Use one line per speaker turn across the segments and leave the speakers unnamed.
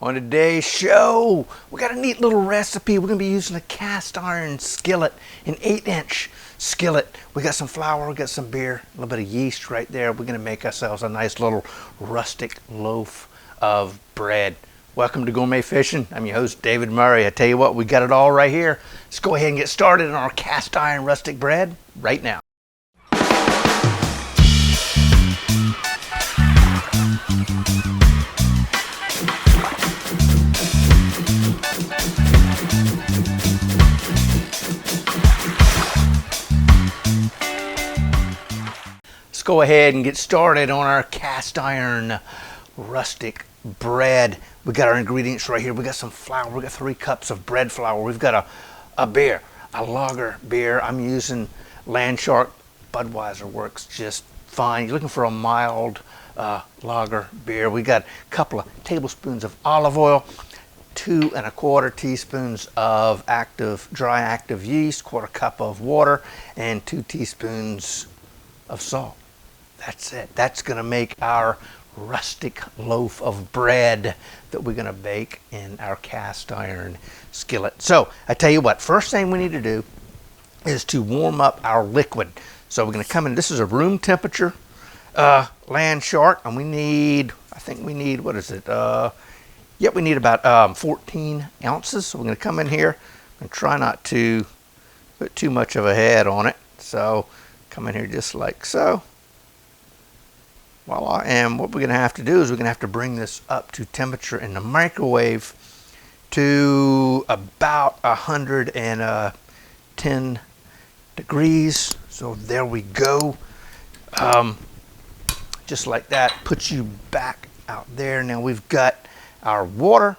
On today's show, we got a neat little recipe. We're going to be using a cast iron skillet, an 8-inch skillet. We got some flour, we got some beer, a little bit of yeast right there. We're going to make ourselves a nice little rustic loaf of bread. Welcome to Gourmet Fishing. I'm your host, David Murray. I tell you what, we got it all right here. Let's go ahead and get started on our cast iron rustic bread right now. Let's go ahead and get started on our cast iron rustic bread. We got our ingredients right here. We got some flour. We got 3 cups of bread flour. We've got a beer, a lager beer. I'm using Landshark. Budweiser works just fine. You're looking for a mild lager beer. We got a couple of tablespoons of olive oil, 2 1/4 teaspoons of dry active yeast, 1/4 cup of water, and 2 teaspoons of salt. That's it. That's going to make our rustic loaf of bread that we're going to bake in our cast iron skillet. So I tell you what, first thing we need to do is to warm up our liquid. So we're going to come in, this is a room temperature Landshark, and we need, what is it? We need about 14 ounces. So we're going to come in here and try not to put too much of a head on it. So come in here just like so. And what we're going to have to do is we're going to have to bring this up to temperature in the microwave to about 110 degrees. So there we go. Just like that, puts you back out there. Now we've got our water,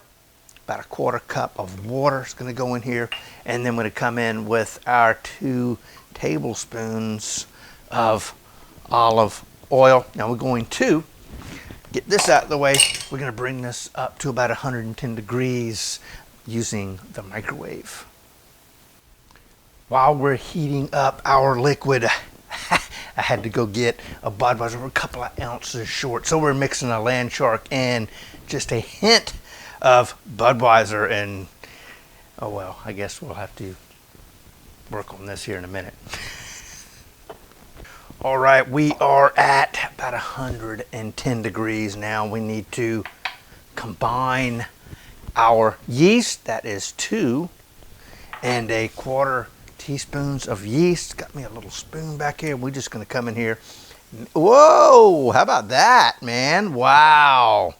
about 1/4 cup of water is going to go in here. And then we're going to come in with our 2 tablespoons of olive oil. Now we're going to get this out of the way. We're going to bring this up to about 110 degrees using the microwave. While we're heating up our liquid, I had to go get a Budweiser. We're a couple of ounces short. So we're mixing a Landshark and just a hint of Budweiser, and oh well, I guess we'll have to work on this here in a minute. All right, we are at about 110 degrees now. We need to combine our yeast. That is 2 1/4 teaspoons of yeast. Got me a little spoon back here. We're just going to come in here. Whoa, how about that, man? Wow.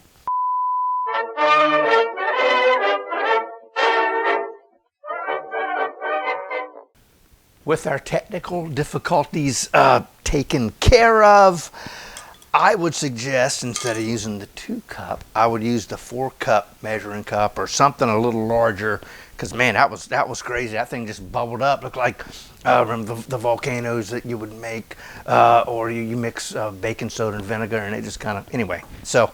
With our technical difficulties taken care of, I would suggest instead of using the 2 cup, I would use the 4 cup measuring cup or something a little larger. Because man, that was crazy. That thing just bubbled up. Looked like remember the volcanoes that you would make, or you mix baking soda and vinegar, and it just kind of, anyway. So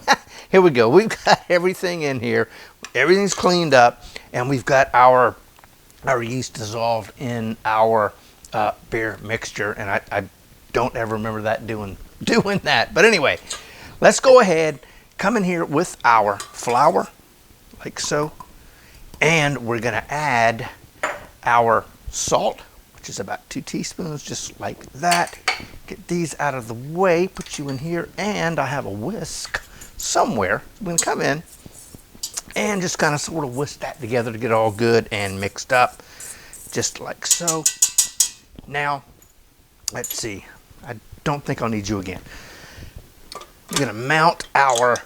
here we go. We've got everything in here. Everything's cleaned up, and we've got our yeast dissolved in our beer mixture, and I don't ever remember that doing that. But anyway, let's go ahead, come in here with our flour, like so, and we're going to add our salt, which is about 2 teaspoons, just like that. Get these out of the way, put you in here, and I have a whisk somewhere. I'm going to come in and just kind of sort of whisk that together to get it all good and mixed up, just like so. Now, let's see. I don't think I'll need you again. We're going to mount our,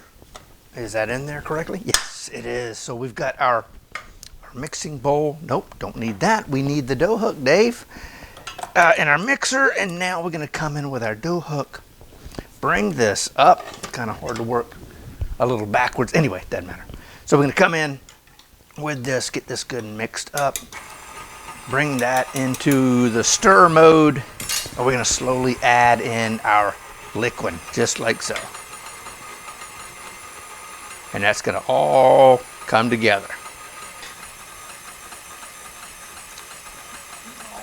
is that in there correctly? Yes, it is. So we've got our mixing bowl. Nope, don't need that. We need the dough hook, Dave, and our mixer. And now we're going to come in with our dough hook. Bring this up. Kind of hard to work a little backwards. Anyway, doesn't matter. So we're going to come in with this, get this good and mixed up. Bring that into the stir mode. And we're going to slowly add in our liquid, just like so. And that's going to all come together.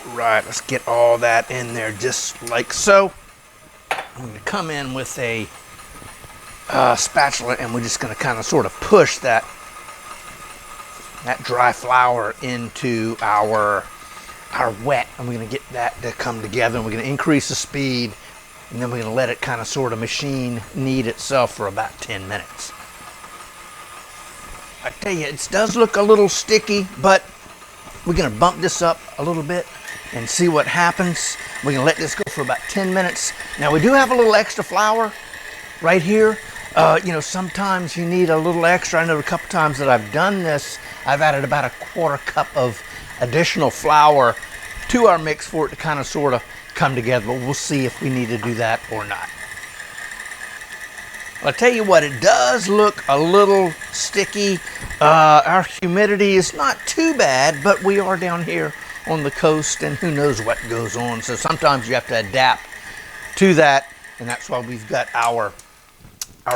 All right, let's get all that in there just like so. I'm going to come in with a spatula, and we're just going to kind of sort of push that that dry flour into our wet, and we're going to get that to come together, and we're going to increase the speed, and then we're going to let it kind of sort of machine knead itself for about 10 minutes. I tell you, it does look a little sticky, but we're going to bump this up a little bit and see what happens. We're going to let this go for about 10 minutes. Now, we do have a little extra flour right here. You know, sometimes you need a little extra. I know a couple times that I've done this, I've added about a 1/4 cup of additional flour to our mix for it to kind of sort of come together, but we'll see if we need to do that or not. I'll tell you what, it does look a little sticky. Our humidity is not too bad, but we are down here on the coast, and who knows what goes on. So sometimes you have to adapt to that, and that's why we've got our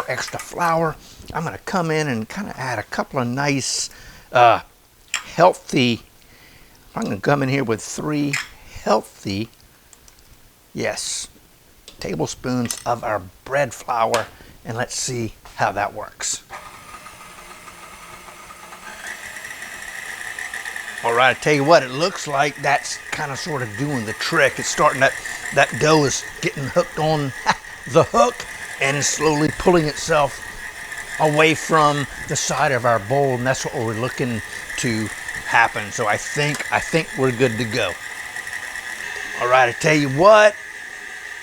extra flour. I'm going to come in and kind of add a couple of nice, healthy. I'm going to come in here with 3 healthy, yes, tablespoons of our bread flour. And let's see how that works. All right, I tell you what, it looks like that's kind of sort of doing the trick. It's starting that dough is getting hooked on the hook and is slowly pulling itself away from the side of our bowl, and that's what we're looking to happen. So I think we're good to go. All right, I tell you what,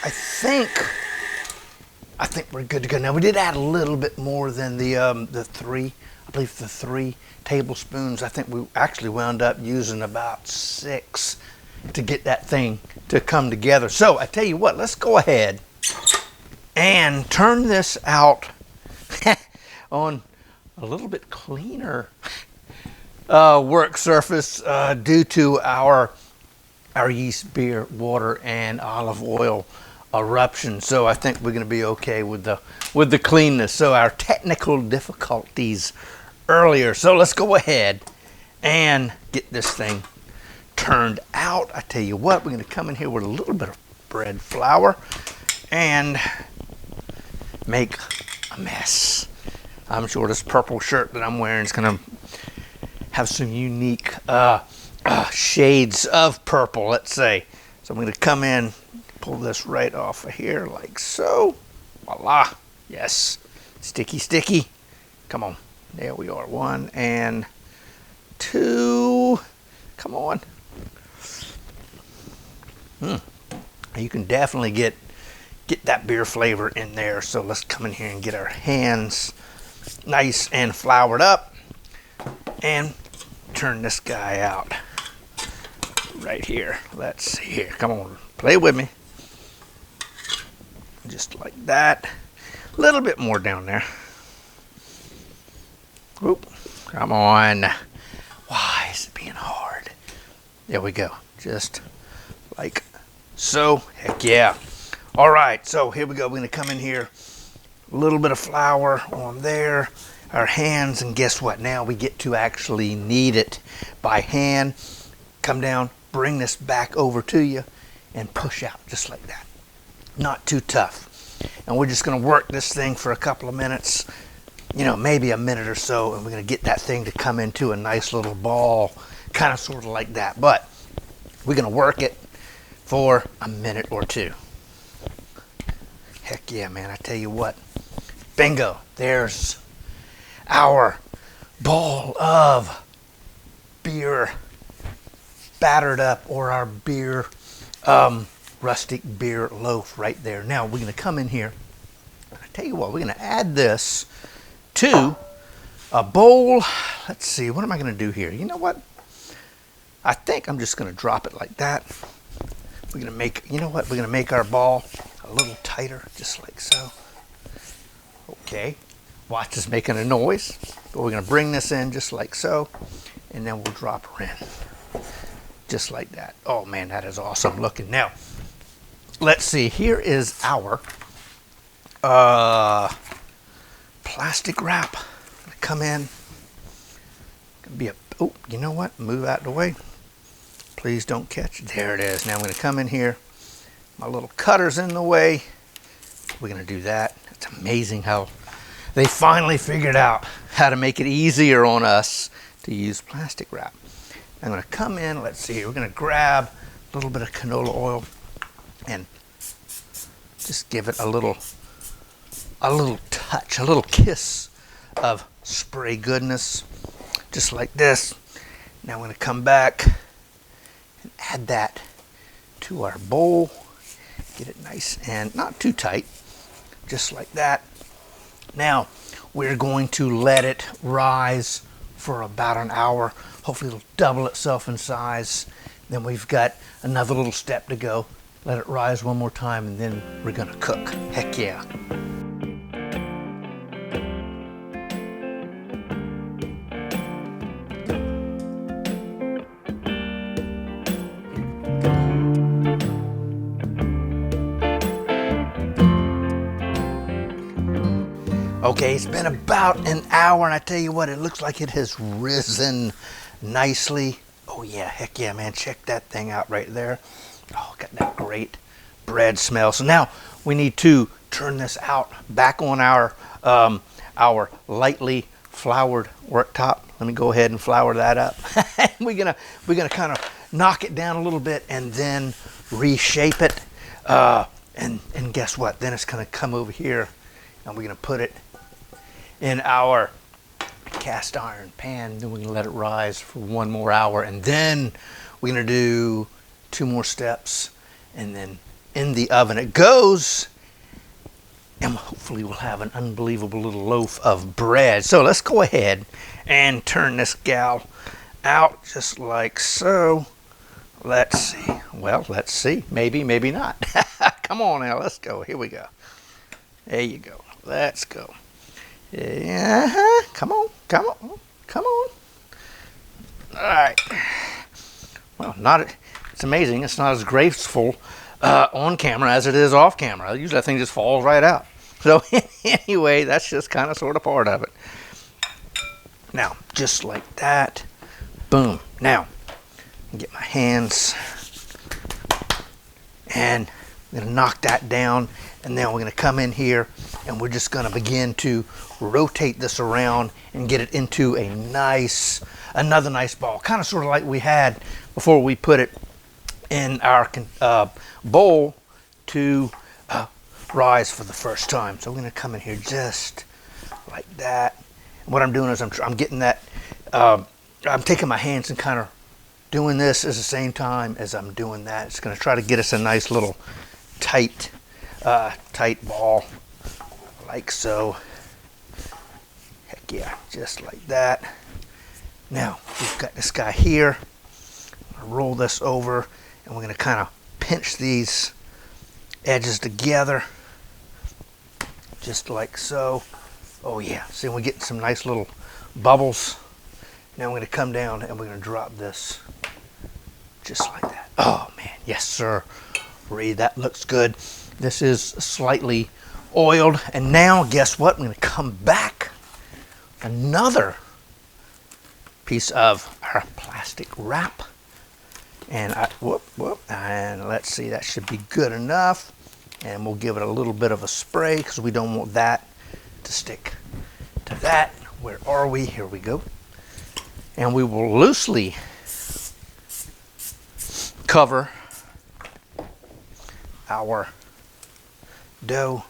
I think we're good to go. Now, we did add a little bit more than the 3, I believe the 3 tablespoons. I think we actually wound up using about 6 to get that thing to come together. So I tell you what, let's go ahead and turn this out on a little bit cleaner work surface due to our yeast, beer, water, and olive oil eruption. So I think we're going to be okay with the cleanness. So our technical difficulties earlier. So let's go ahead and get this thing turned out. I tell you what, we're going to come in here with a little bit of bread flour and make a mess. I'm sure this purple shirt that I'm wearing is going to have some unique shades of purple, let's say. So I'm going to come in, pull this right off of here like so. Voila. Yes. Sticky, sticky. Come on. There we are. 1 and 2. Come on. You can definitely get that beer flavor in there. So let's come in here and get our hands nice and floured up and turn this guy out right here. Let's see here. Come on. Play with me. Just like that. A little bit more down there. Oop. Come on. Why is it being hard? There we go. Just like so. Heck yeah. All right. So here we go. We're going to come in here. A little bit of flour on there. Our hands. And guess what? Now we get to actually knead it by hand. Come down. Bring this back over to you. And push out just like that. Not too tough. And we're just going to work this thing for a couple of minutes, you know, maybe a minute or so, and we're going to get that thing to come into a nice little ball, kind of sort of like that. But we're going to work it for a minute or 2. Heck yeah, man, I tell you what. Bingo. There's our ball of beer battered up, or our beer rustic beer loaf right there. Now we're going to come in here. I tell you what, we're going to add this to a bowl. Let's see, what am I going to do here? You know what? I think I'm just going to drop it like that. We're going to make, you know what? We're going to make our ball a little tighter, just like so. Okay. Watch us making a noise. But we're going to bring this in just like so, and then we'll drop her in. Just like that. Oh man, that is awesome looking. Now, let's see. Here is our plastic wrap. Come in. Be a, oh, you know what? Move out of the way. Please don't catch it. There it is. Now I'm going to come in here. My little cutter's in the way. We're going to do that. It's amazing how they finally figured out how to make it easier on us to use plastic wrap. I'm going to come in, let's see, we're going to grab a little bit of canola oil and just give it a little touch, a little kiss of spray goodness, just like this. Now I'm going to come back and add that to our bowl. Get it nice and not too tight, just like that. Now we're going to let it rise for about an hour. Hopefully it'll double itself in size. Then we've got another little step to go. Let it rise one more time and then we're gonna cook. Heck yeah. Okay, it's been about an hour, and I tell you what, it looks like it has risen nicely. Oh yeah, heck yeah, man, check that thing out right there. Oh, got that great bread smell. So now we need to turn this out back on our lightly floured worktop. Let me go ahead and flour that up. we're gonna kind of knock it down a little bit and then reshape it. And guess what? Then it's gonna come over here, and we're gonna put it in our cast iron pan. Then we're gonna let it rise for one more hour, and then we're gonna do 2 more steps, and then in the oven it goes, and hopefully we'll have an unbelievable little loaf of bread. So let's go ahead and turn this gal out just like so. Let's see. Well, let's see. Maybe, maybe not. Come on now, let's go. Here we go. There you go. Let's go. Yeah, come on, come on, come on. All right. Well, it's amazing. It's not as graceful on camera as it is off camera. Usually that thing just falls right out. So anyway, that's just kind of sort of part of it. Now, just like that. Boom. Now, get my hands and I'm going to knock that down, and then we're going to come in here and we're just going to begin to rotate this around and get it into another nice ball, kind of sort of like we had before we put it in our bowl to rise for the first time. So we're going to come in here just like that. And what I'm doing is I'm getting that, I'm taking my hands and kind of doing this at the same time as I'm doing that. It's going to try to get us a nice little tight ball, like so. Heck yeah, just like that. Now we've got this guy here. I'm going to roll this over, and we're going to kind of pinch these edges together, just like so. Oh yeah, see, we're getting some nice little bubbles. Now we're going to come down and we're going to drop this just like that. Oh man, yes sir. Reed, that looks good. This is slightly oiled, and now guess what? I'm going to come back another piece of our plastic wrap, and and let's see, that should be good enough, and we'll give it a little bit of a spray because we don't want that to stick to that. Where are we? Here we go. And we will loosely cover our dough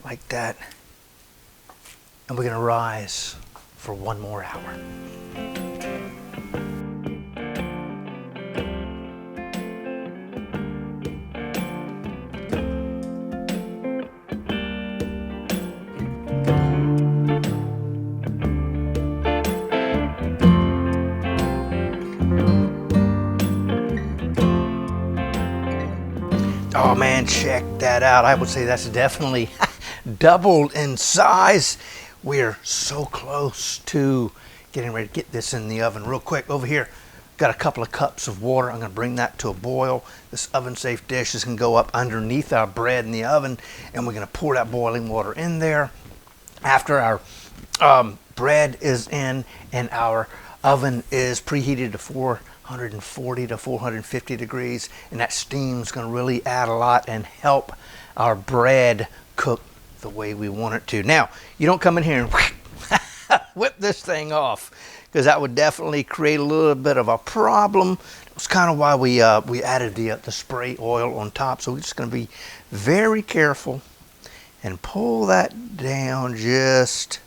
like that, and we're going to rise for one more hour. Oh man, check that out. I would say that's definitely doubled in size. We're so close to getting ready to get this in the oven real quick. Over here, got a couple of cups of water. I'm going to bring that to a boil. This oven-safe dish is going to go up underneath our bread in the oven, and we're going to pour that boiling water in there. After our bread is in and our oven is preheated to 440 to 450 degrees, and that steam's going to really add a lot and help our bread cook the way we want it to. Now, you don't come in here and whip this thing off, because that would definitely create a little bit of a problem. That's kind of why we added the spray oil on top. So we're just going to be very careful and pull that down just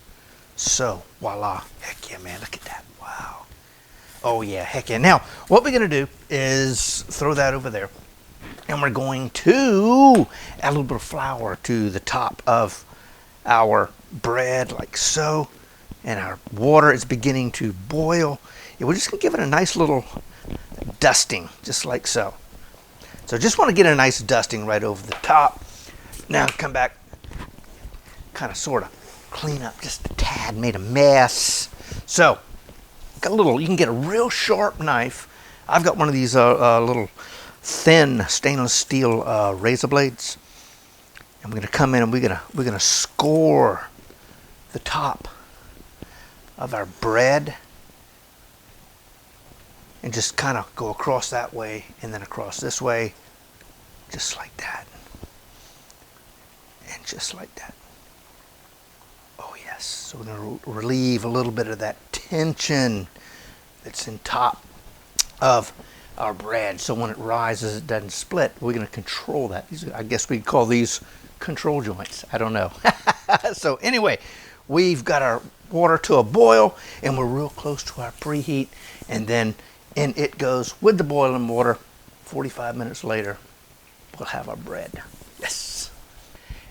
so. Voila. Heck yeah, man. Look at that. Wow. Oh yeah, heck yeah. Now, what we're going to do is throw that over there. And we're going to add a little bit of flour to the top of our bread, like so. And our water is beginning to boil. And we're just going to give it a nice little dusting, just like so. So just want to get a nice dusting right over the top. Now come back, kind of sort of clean up just a tad, made a mess. So got a little, you can get a real sharp knife. I've got one of these little thin stainless steel razor blades, and we're going to come in and we're going to score the top of our bread and just kind of go across that way and then across this way, just like that, and just like that. Oh yes. So we're going to relieve a little bit of that tension that's in top of our bread, so when it rises it doesn't split. We're going to control that. I guess we'd call these control joints. I don't know. So anyway, we've got our water to a boil and we're real close to our preheat, and then in it goes with the boiling water. 45 minutes later we'll have our bread. Yes,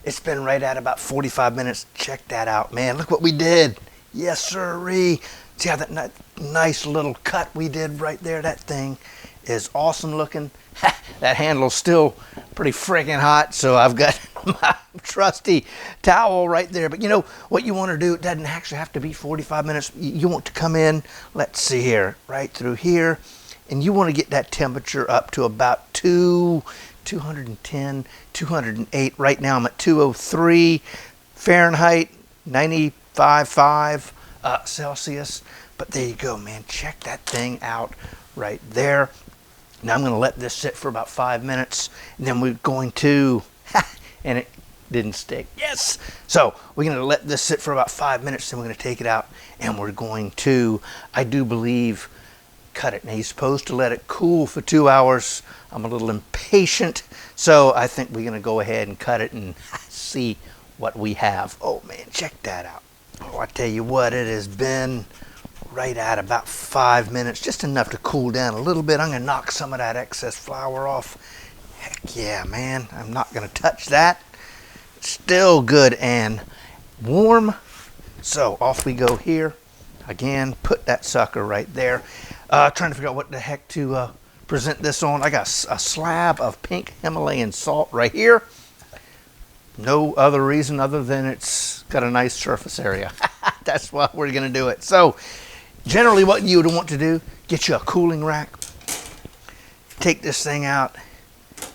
it's been right at about 45 minutes. Check that out, man. Look what we did. Yes sirree. See how that nice little cut we did right there? That thing is awesome looking. That handle's still pretty freaking hot, so I've got my trusty towel right there. But you know what you want to do, it doesn't actually have to be 45 minutes. You want to come in, let's see here, right through here, and you want to get that temperature up to about 210, 208. Right now I'm at 203 Fahrenheit, 95.5 Celsius. But there you go, man. Check that thing out right there. Now I'm going to let this sit for about 5 minutes, and then we're going to, and it didn't stick. Yes. So we're going to let this sit for about 5 minutes, then we're going to take it out, and we're going to, I do believe, cut it. Now you're supposed to let it cool for 2 hours. I'm a little impatient, so I think we're going to go ahead and cut it and see what we have. Oh man, check that out. Oh, I tell you what, it has been right at about 5 minutes, just enough to cool down a little bit. I'm going to knock some of that excess flour off. Heck yeah, man. I'm not going to touch that. It's still good and warm. So off we go here. Again, put that sucker right there. Trying to figure out what the heck to present this on. I got a slab of pink Himalayan salt right here. No other reason other than it's got a nice surface area. That's why we're going to do it. So generally what you would want to do, get you a cooling rack, take this thing out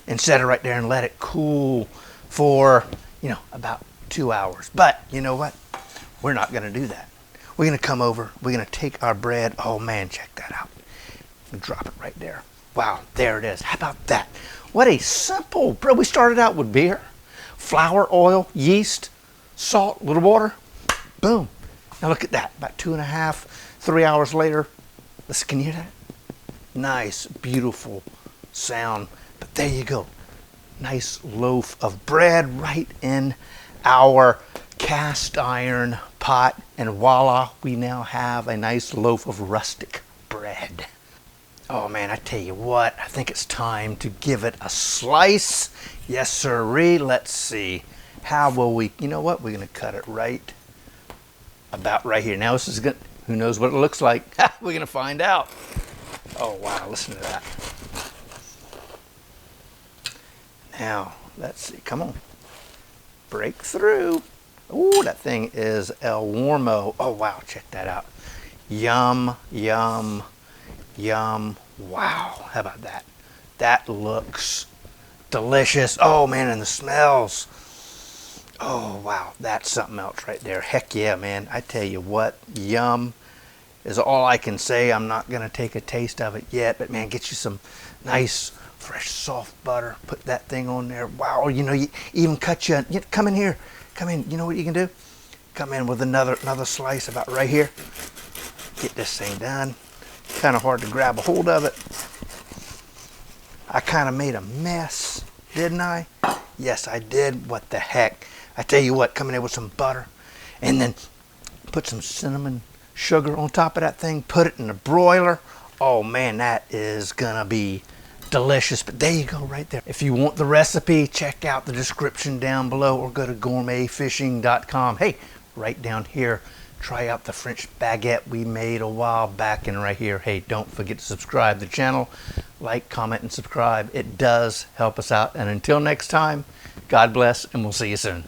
and set it right there and let it cool for, about 2 hours. But you know what? We're not going to do that. We're going to come over, we're going to take our bread. Oh man, check that out. Drop it right there. Wow, there it is. How about that? What a simple bread. We started out with beer, flour, oil, yeast, salt, a little water. Boom. Now look at that. About 2.5, 3 hours later. Listen, can you hear that? Nice, beautiful sound. But there you go. Nice loaf of bread right in our cast iron pot. And voila, we now have a nice loaf of rustic bread. Oh man, I tell you what, I think it's time to give it a slice. Yes sirree. Let's see. How will we, you know what? We're going to cut it right about right here. Now this is good. Who knows what it looks like? We're going to find out. Oh wow, listen to that. Now, let's see. Come on. Break through. Ooh, that thing is El Warmo. Oh wow, check that out. Yum, yum, yum. Wow, how about that? That looks delicious. Oh man, and the smells. Oh wow, that's something else right there. Heck yeah, man. I tell you what, yum is all I can say. I'm not going to take a taste of it yet, but man, get you some nice fresh soft butter. Put that thing on there. Wow, you even cut you, come in here. Come in. You know what you can do? come in with another slice about right here. Get this thing done. Kind of hard to grab a hold of it. I kind of made a mess, didn't I? Yes, I did. What the heck? I tell you what, coming in with some butter and then put some cinnamon sugar on top of that thing, put it in the broiler. Oh man, that is gonna be delicious. But there you go right there. If you want the recipe, check out the description down below or go to gourmetfishing.com. Hey, right down here, try out the French baguette we made a while back, and right here, hey, don't forget to subscribe to the channel. Like, comment, and subscribe. It does help us out. And until next time, God bless, and we'll see you soon.